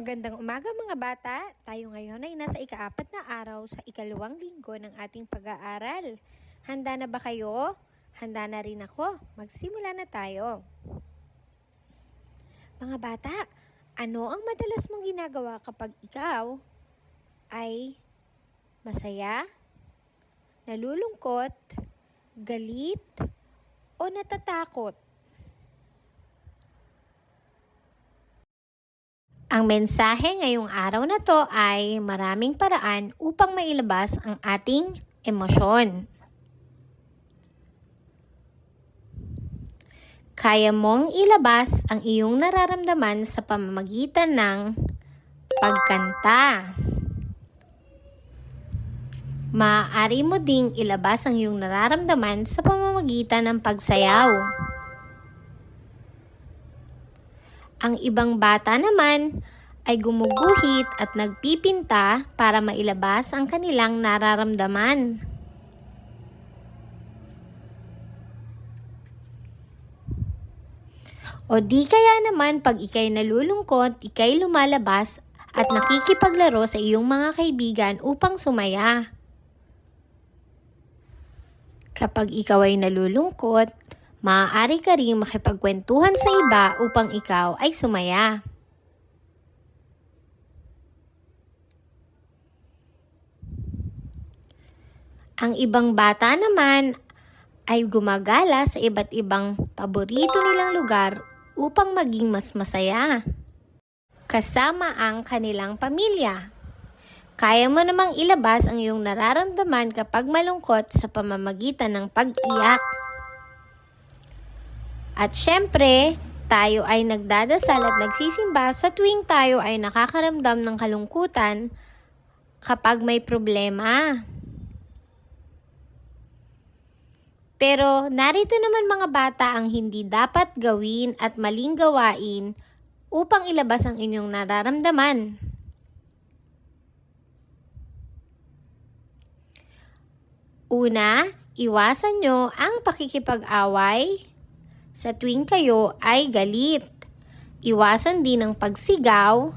Magandang umaga mga bata! Tayo ngayon ay nasa ika-4 na araw sa ikalawang linggo ng ating pag-aaral. Handa na ba kayo? Handa na rin ako. Magsimula na tayo. Mga bata, ano ang madalas mong ginagawa kapag ikaw ay masaya, nalulungkot, galit, o natatakot? Ang mensahe ngayong araw na to ay maraming paraan upang mailabas ang ating emosyon. Kaya mong ilabas ang iyong nararamdaman sa pamamagitan ng pagkanta. Maaari mo ding ilabas ang iyong nararamdaman sa pamamagitan ng pagsayaw. Ang ibang bata naman ay gumuguhit at nagpipinta para mailabas ang kanilang nararamdaman. O di kaya naman pag ikay nalulungkot, ikay lumalabas at nakikipaglaro sa iyong mga kaibigan upang sumaya. Kapag ikaw ay nalulungkot, maaari ka rin makipagkwentuhan sa iba upang ikaw ay sumaya. Ang ibang bata naman ay gumagala sa iba't ibang paborito nilang lugar upang maging mas masaya. Kasama ang kanilang pamilya. Kaya mo namang ilabas ang iyong nararamdaman kapag malungkot sa pamamagitan ng pag-iyak. At syempre, tayo ay nagdadasal at nagsisimba sa tuwing tayo ay nakakaramdam ng kalungkutan kapag may problema. Pero narito naman mga bata ang hindi dapat gawin at maling gawain upang ilabas ang inyong nararamdaman. Una, iwasan nyo ang pakikipag-away sa tuwing kayo ay galit. Iwasan din ang pagsigaw,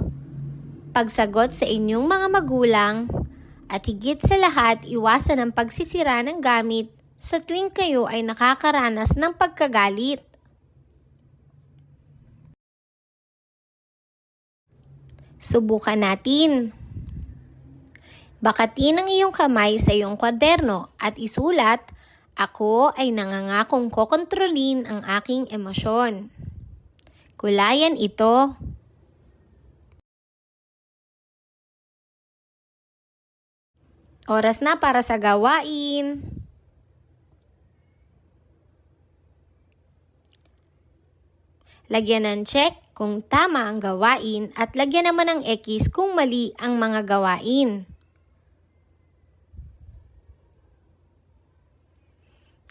pagsagot sa inyong mga magulang, at higit sa lahat, iwasan ang pagsisira ng gamit sa tuwing kayo ay nakakaranas ng pagkagalit. Subukan natin. Bakatin ang iyong kamay sa iyong kwaderno at isulat, "Ako ay nangangakong kokontrolin ang aking emosyon." Kulayan ito. Oras na para sa gawain. Lagyan ng check kung tama ang gawain at lagyan naman ng X kung mali ang mga gawain.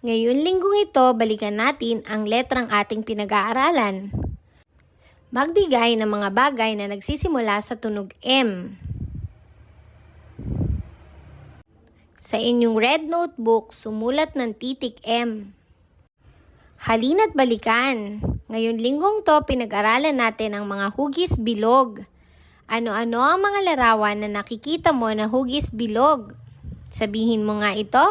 Ngayon linggong ito, balikan natin ang letrang ating pinag-aaralan. Magbigay ng mga bagay na nagsisimula sa tunog M. Sa inyong red notebook, sumulat ng titik M. Halina't balikan. Ngayon linggong to, pinag-aralan natin ang mga hugis bilog. Ano-ano ang mga larawan na nakikita mo na hugis bilog? Sabihin mo nga ito.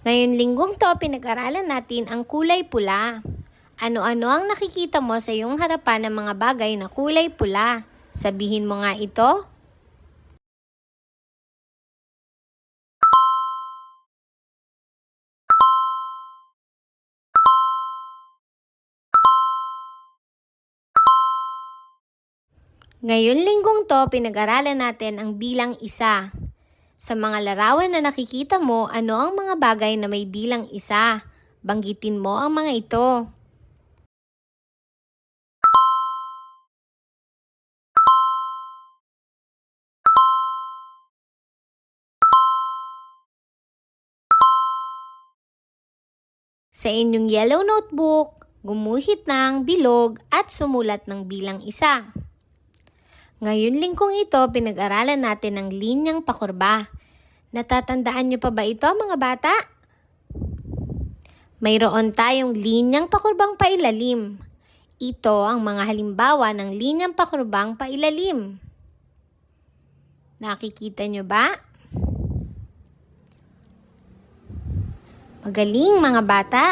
Ngayon linggong to, pinag-aralan natin ang kulay pula. Ano-ano ang nakikita mo sa iyong harapan ng mga bagay na kulay pula? Sabihin mo nga ito. Ngayon linggong to, pinag-aralan natin ang bilang isa. Sa mga larawan na nakikita mo, ano ang mga bagay na may bilang isa? Banggitin mo ang mga ito. Sa inyong yellow notebook, gumuhit ng bilog at sumulat ng bilang isa. Ngayon linggong ito, pinag-aralan natin ang linyang pakurba. Natatandaan niyo pa ba ito mga bata? Mayroon tayong linyang pakurbang pailalim. Ito ang mga halimbawa ng linyang pakurbang pailalim. Nakikita niyo ba? Magaling mga bata!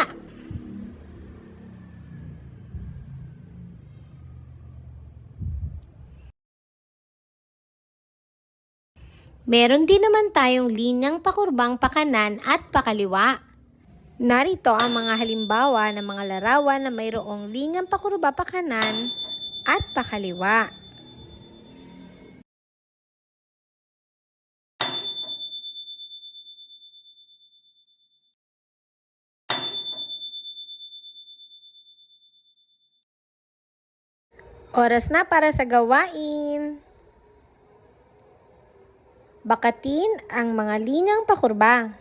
Meron din naman tayong linyang pakurbang pakanan at pakaliwa. Narito ang mga halimbawa ng mga larawan na mayroong linyang pakurba pakanan at pakaliwa. Oras na para sa gawain. Bakatin ang mga linyang pakurba.